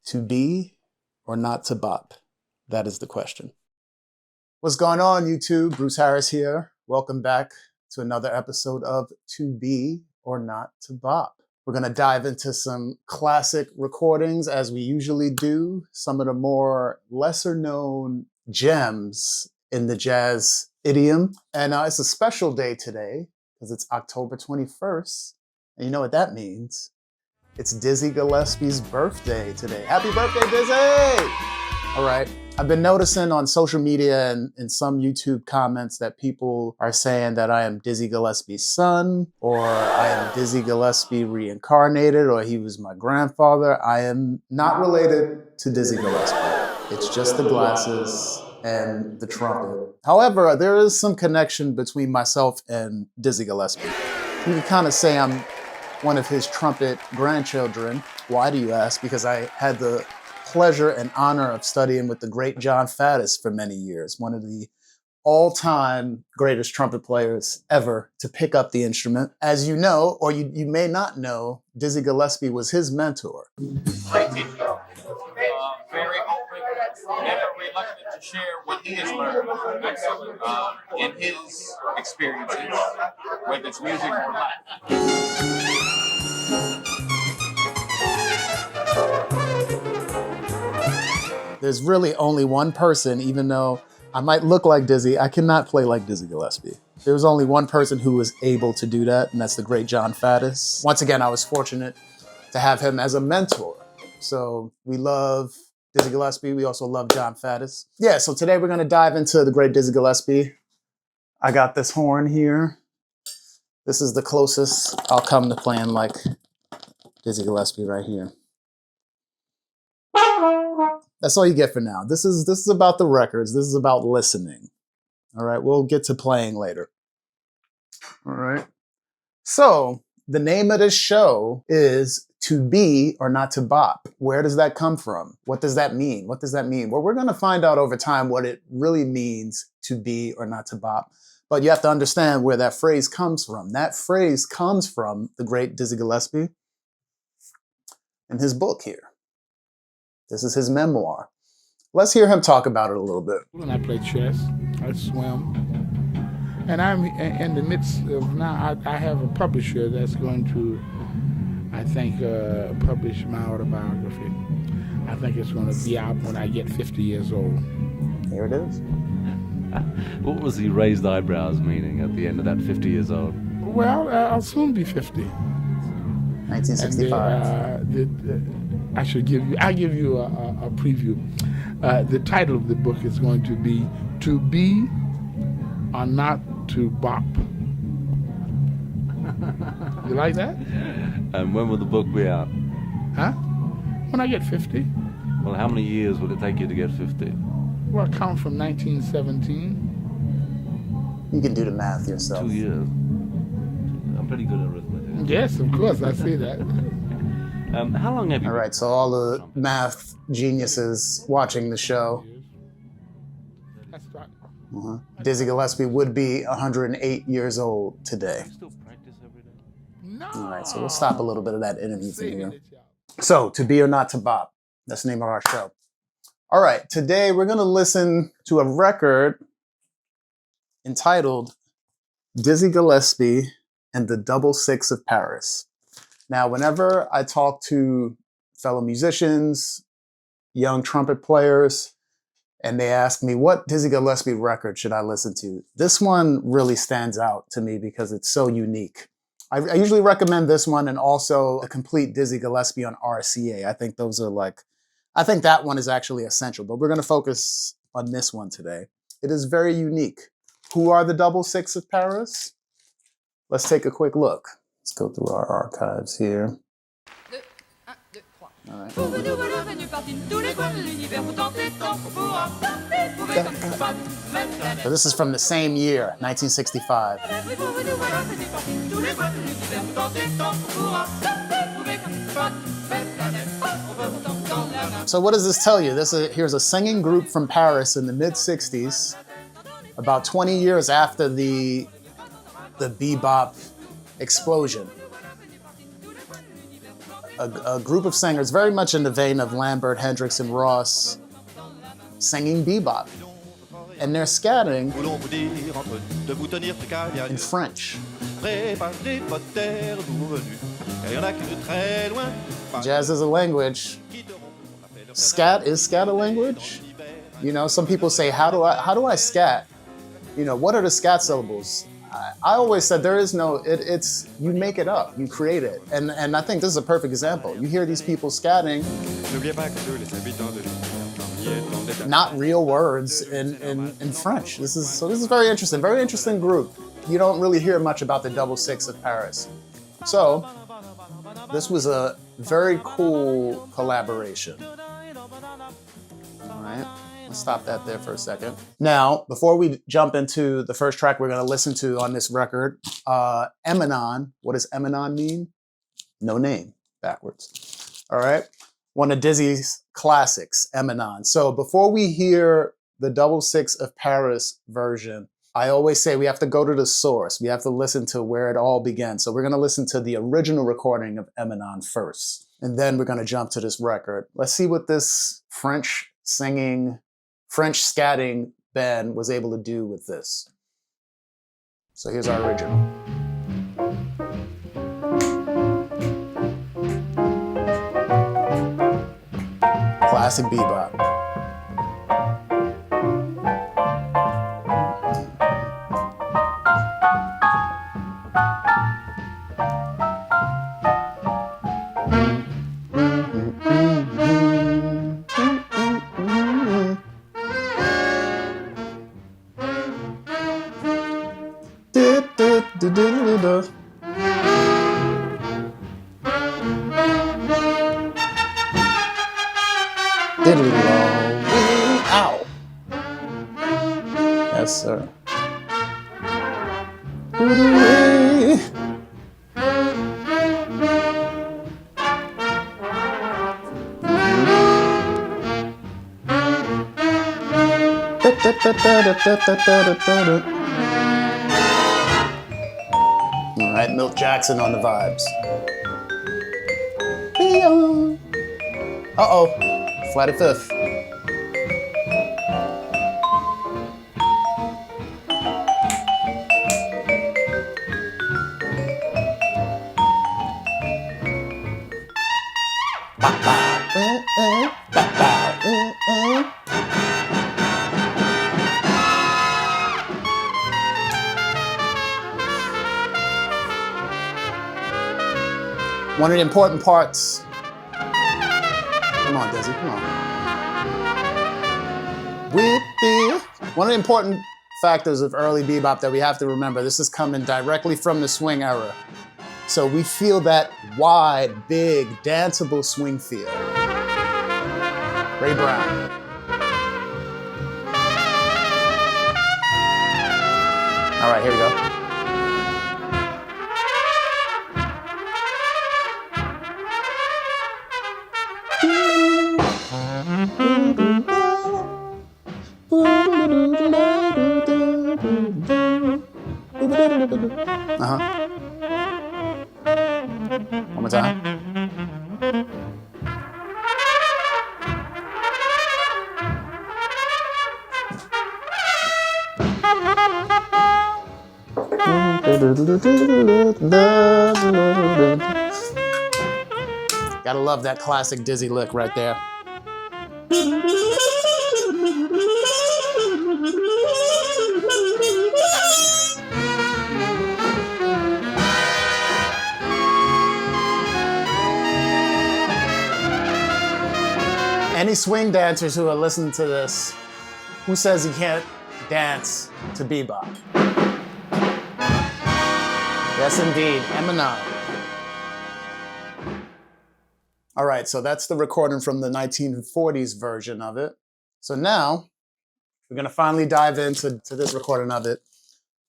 To be or not to bop? That is the question. What's going on, YouTube? Bruce Harris here. Welcome back to another episode of To Be or Not to Bop. We're going to dive into some classic recordings as we usually do, some of the more lesser known gems in the jazz idiom. And it's a special day today because it's October 21st. And you know what that means? It's Dizzy Gillespie's birthday today. Happy birthday, Dizzy! All right. I've been noticing on social media and in some YouTube comments that people are saying that I am Dizzy Gillespie's son, or I am Dizzy Gillespie reincarnated, or he was my grandfather. I am not related to Dizzy Gillespie. It's just the glasses and the trumpet. However, there is some connection between myself and Dizzy Gillespie. You can kind of say I'm one of his trumpet grandchildren. Why do you ask? Because I had the pleasure and honor of studying with the great John Faddis for many years, one of the all-time greatest trumpet players ever to pick up the instrument. As you know, or you may not know, Dizzy Gillespie was his mentor. Very open, never reluctant to share what he has learned in his experiences, whether it's music or life. There's really only one person, even though I might look like Dizzy, I cannot play like Dizzy Gillespie. There was only one person who was able to do that, and that's the great John Faddis. Once again, I was fortunate to have him as a mentor. So we love Dizzy Gillespie. We also love John Faddis. Yeah, so today we're going to dive into the great Dizzy Gillespie. I got this horn here. This is the closest I'll come to playing like Dizzy Gillespie right here. That's all you get for now. This is about the records. This is about listening. All right, we'll get to playing later. All right. So the name of this show is To Be or Not to Bop. Where does that come from? What does that mean? What does that mean? Well, we're going to find out over time what it really means to be or not to bop. But you have to understand where that phrase comes from. That phrase comes from the great Dizzy Gillespie in his book here. This is his memoir. Let's hear him talk about it a little bit. When I play chess, I swim, and I'm in the midst of now. I have a publisher that's going to, I think, publish my autobiography. I think it's going to be out when I get 50 years old. Here it is. What was the raised eyebrows meaning at the end of that 50 years old? Well, I'll soon be 50. 1965. I'll give you a preview. The title of the book is going to be To Be or Not to Bop. You like that? And when will the book be out? Huh? When I get 50. Well, how many years will it take you to get 50? Well, count from 1917. You can do the math yourself. 2 years. I'm pretty good at arithmetic. Yes, of course, I see that. How long have you... All right, so all the math geniuses watching the show. That's right. Dizzy Gillespie would be 108 years old today. Do you still practice every day? No. All right, so we'll stop a little bit of that interview thing Saving here. it, y'all. So, To Be or Not to Bop. That's the name of our show. All right, today we're going to listen to a record entitled Dizzy Gillespie and the Double Six of Paris. Now, whenever I talk to fellow musicians, young trumpet players, and they ask me, what Dizzy Gillespie record should I listen to? This one really stands out to me because it's so unique. I usually recommend this one and also a complete Dizzy Gillespie on RCA. I think those are I think that one is actually essential, but we're going to focus on this one today. It is very unique. Who are the Double Six of Paris? Let's take a quick look. Let's go through our archives here. All right. So this is from the same year, 1965. So what does this tell you? Here's a singing group from Paris in the mid-60s, about 20 years after the Bebop explosion. a group of singers very much in the vein of Lambert, Hendrix, and Ross singing bebop. And they're scatting in French. Jazz is a language. Scat, is scat a language? You know, some people say, how do I scat? You know, what are the scat syllables? I always said there is no, it's, you make it up, you create it. And I think this is a perfect example. You hear these people scatting, not real words in French. This is very interesting group. You don't really hear much about the Double Six of Paris. So this was a very cool collaboration. All right, let's stop that there for a second. Now, before we jump into the first track we're gonna listen to on this record, Emanon. What does Emanon mean? No name, backwards. All right. One of Dizzy's classics, Emanon. So before we hear the Double Six of Paris version, I always say we have to go to the source. We have to listen to where it all began. So we're going to listen to the original recording of Emanon first, and then we're going to jump to this record. Let's see what this French singing, French scatting band was able to do with this. So here's our original. Classic bebop. Ow. Yes, sir. All right, Milt Jackson on the vibes. Uh-oh, flatted fifth. One of the important parts. Come on, Dizzy, come on. One of the important factors of early bebop that we have to remember, this is coming directly from the swing era. So we feel that wide, big, danceable swing feel. Ray Brown. All right, here we go. Uh-huh. One more time. Gotta love that classic Dizzy lick right there. Any swing dancers who are listening to this, who says you can't dance to bebop? Yes, indeed, Emanon. All right, so that's the recording from the 1940s version of it. So now, we're gonna finally dive into this recording of it,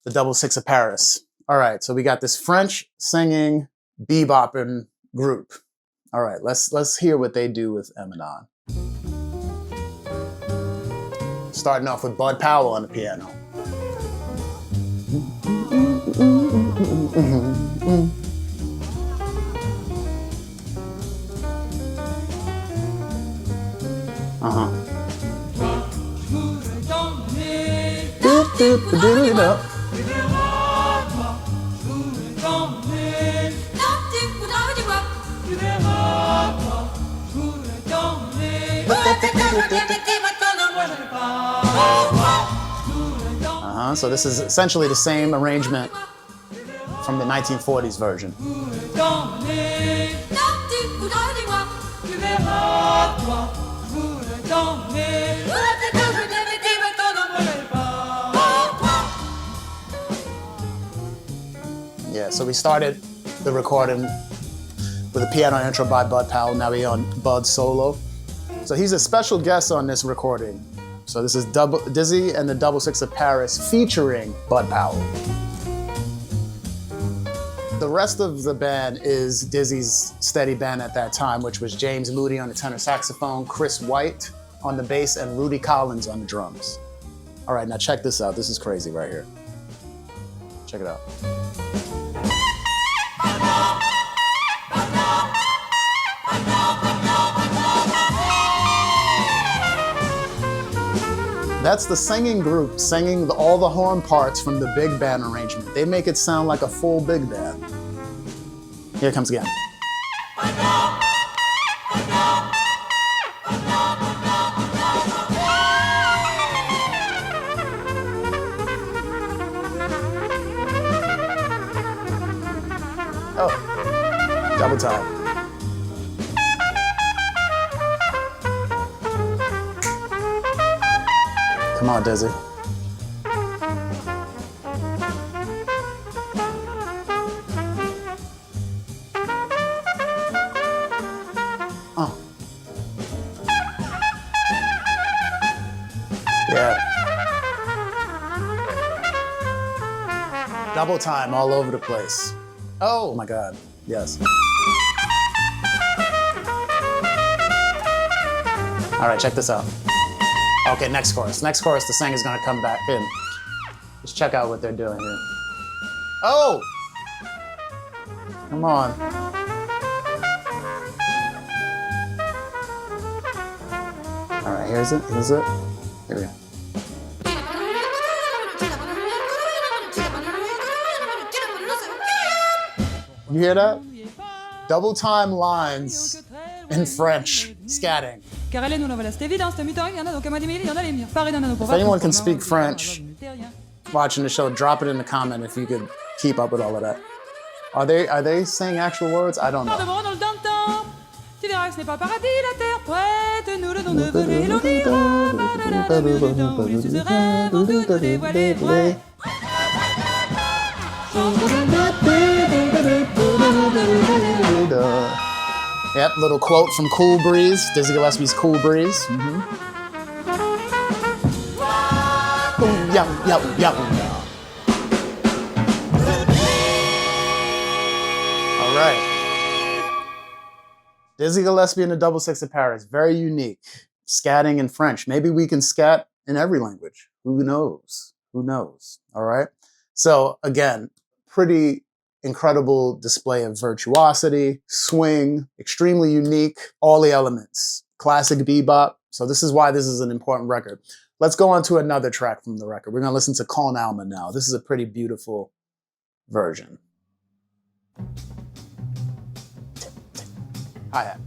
the Double Six of Paris. All right, so we got this French singing bebopping group. All right, let's hear what they do with Emanon. Starting off with Bud Powell on the piano. Uh-huh. So this is essentially the same arrangement from the 1940s version. Yeah, so we started the recording with a piano intro by Bud Powell. Now we're on Bud's solo. So he's a special guest on this recording. So this is Dizzy and the Double Six of Paris featuring Bud Powell. The rest of the band is Dizzy's steady band at that time, which was James Moody on the tenor saxophone, Chris White on the bass, and Rudy Collins on the drums. All right, now check this out. This is crazy right here. Check it out. That's the singing group singing all the horn parts from the big band arrangement. They make it sound like a full big band. Here it comes again. Oh, double time. Come on, Dizzy. Oh. Yeah. Double time all over the place. Oh my God, yes. All right, check this out. Okay, next chorus. Next chorus, the singer's gonna come back in. Let's check out what they're doing here. Oh! Come on. All right, here's it. Here we go. You hear that? Double time lines in French, scatting. If anyone can speak French watching the show, drop it in the comment if you could keep up with all of that. Are they saying actual words? I don't know. Yep, little quote from Cool Breeze, Dizzy Gillespie's Cool Breeze. Mm-hmm. All right. Dizzy Gillespie and the Double Six of Paris, very unique. Scatting in French. Maybe we can scat in every language. Who knows? Who knows? All right. So again, pretty incredible display of virtuosity, swing, extremely unique, all the elements. Classic bebop. So this is why this is an important record. Let's go on to another track from the record. We're going to listen to Con Alma now. This is a pretty beautiful version. Hi-hat.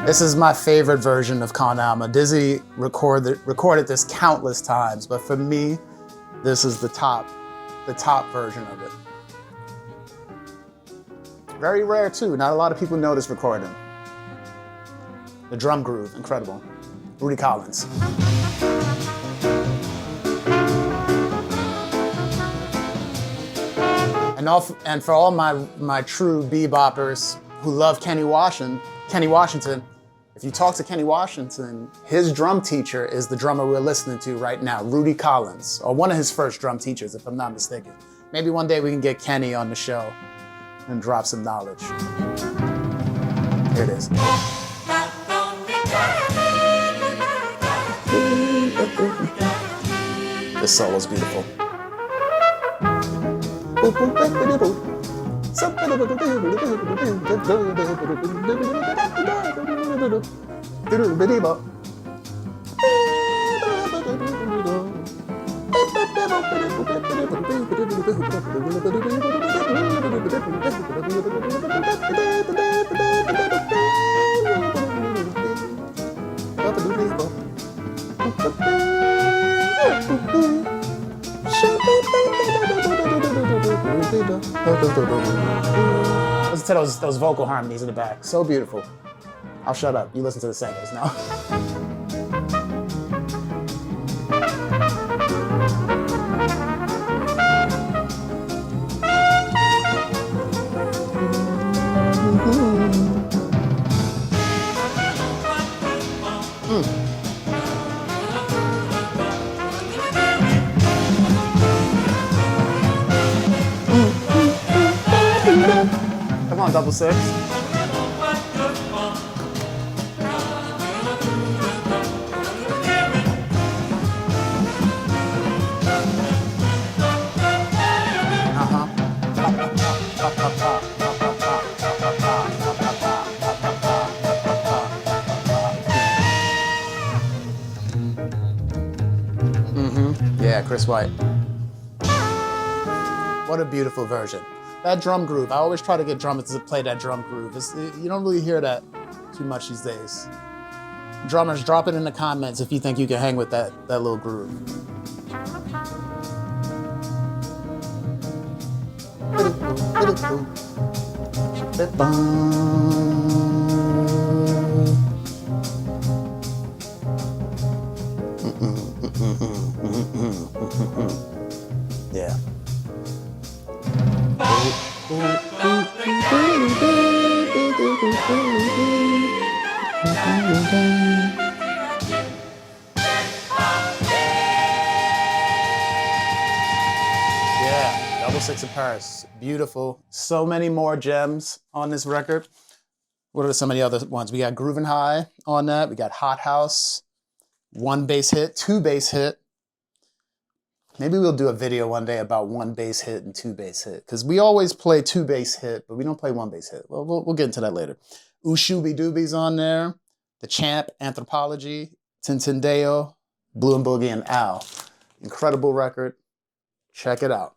This is my favorite version of Con Alma. Dizzy recorded this countless times, but for me, this is the top version of it. Very rare too. Not a lot of people know this recording. The drum groove, incredible. Rudy Collins. And for all my true beboppers who love Kenny Washington, if you talk to Kenny Washington, his drum teacher is the drummer we're listening to right now, Rudy Collins, or one of his first drum teachers, if I'm not mistaken. Maybe one day we can get Kenny on the show and drop some knowledge. Here it is. This solo's beautiful. Listen to those vocal harmonies in the back. So beautiful. I'll shut up. You listen to the singers now. Come on, double six. Yeah, Chris White. What a beautiful version. That drum groove, I always try to get drummers to play that drum groove. You don't really hear that too much these days. Drummers, drop it in the comments if you think you can hang with that little groove. Yeah. Yeah, Double Six in Paris. Beautiful. So many more gems on this record. What are some of the other ones? We got Groovin' High on that. We got Hot House. 1 bass hit, 2 bass hit. Maybe we'll do a video one day about 1 bass hit and 2 bass hit, because we always play 2 bass hit, but we don't play 1 bass hit. Well, we'll get into that later. Ushooby Dooby's on there. The Champ, Anthropology, Tintindeo, Blue and Boogie, and Al. Incredible record. Check it out.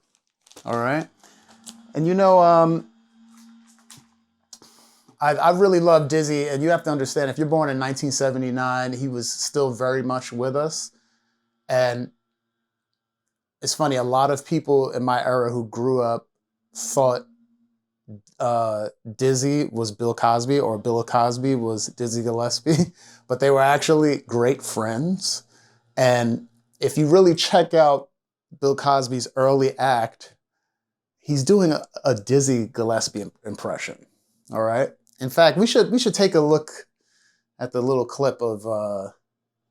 All right. And you know, I really love Dizzy, and you have to understand, if you're born in 1979, he was still very much with us. And it's funny, a lot of people in my era who grew up thought Dizzy was Bill Cosby or Bill Cosby was Dizzy Gillespie, but they were actually great friends. And if you really check out Bill Cosby's early act, he's doing a Dizzy Gillespie impression, all right? In fact, we should take a look at the little clip of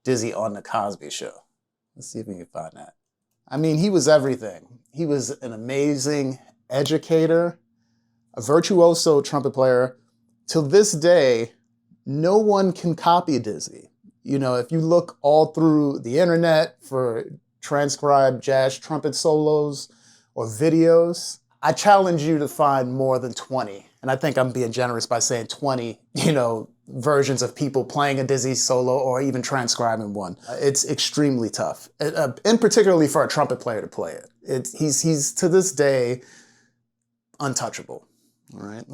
Dizzy on The Cosby Show. Let's see if we can find that. I mean, he was everything. He was an amazing educator, a virtuoso trumpet player. Till this day, no one can copy Dizzy. You know, if you look all through the internet for transcribed jazz trumpet solos or videos, I challenge you to find more than 20. And I think I'm being generous by saying 20, versions of people playing a Dizzy solo or even transcribing one. It's extremely tough, and particularly for a trumpet player to play it. He's to this day untouchable. All right,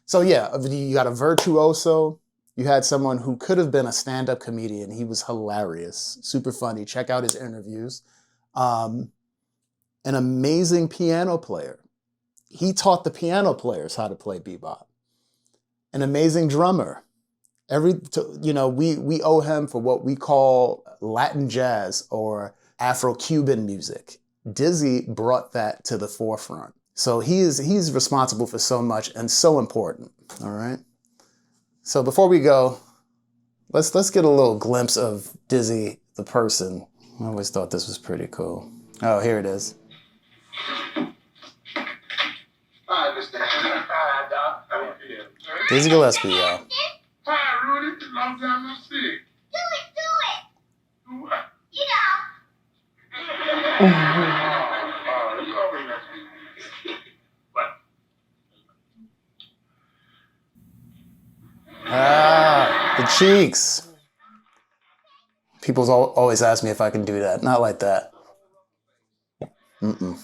so yeah, you got a virtuoso. You had someone who could have been a stand-up comedian. He was hilarious, super funny. Check out his interviews. An amazing piano player. He taught the piano players how to play bebop. An amazing drummer. We owe him for what we call Latin jazz or Afro-Cuban music. Dizzy brought that to the forefront. So he's responsible for so much and so important. All right. So before we go, let's get a little glimpse of Dizzy the person. I always thought this was pretty cool. Oh, here it is. I understand. Hi, Doc. How are you? Dizzy Gillespie, y'all. Hi, Rudy. Long time no see. Do it. Do what? You know. You always ask me. What? The cheeks. People's always ask me if I can do that. Not like that. Mm-mm.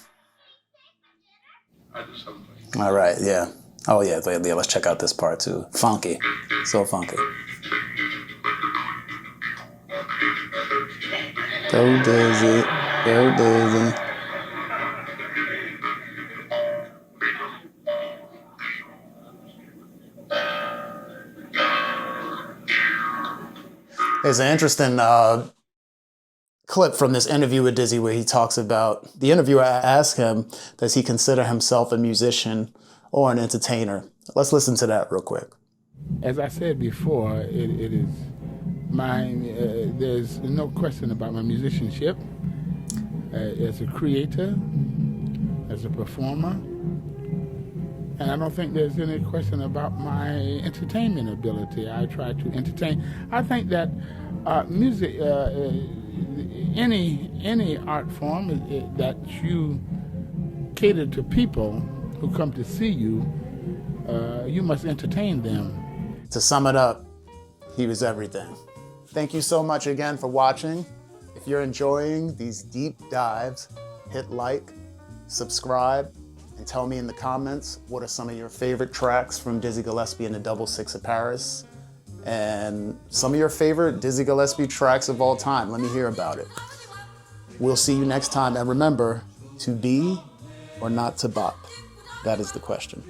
I do something. All right, yeah. Oh, yeah, let's check out this part, too. Funky. So funky. Go Dizzy. Go Dizzy. There's an interesting clip from this interview with Dizzy where he talks about, the interviewer asked him, does he consider himself a musician or an entertainer? Let's listen to that real quick. As I said before, it is mine. There's no question about my musicianship as a creator, as a performer. And I don't think there's any question about my entertainment ability. I try to entertain. I think that music, any art form that you cater to people who come to see you, you must entertain them. To sum it up, he was everything. Thank you so much again for watching. If you're enjoying these deep dives, hit like, subscribe, and tell me in the comments what are some of your favorite tracks from Dizzy Gillespie and the Double Six of Paris, and some of your favorite Dizzy Gillespie tracks of all time. Let me hear about it. We'll see you next time, and remember, to be or not to bop? That is the question.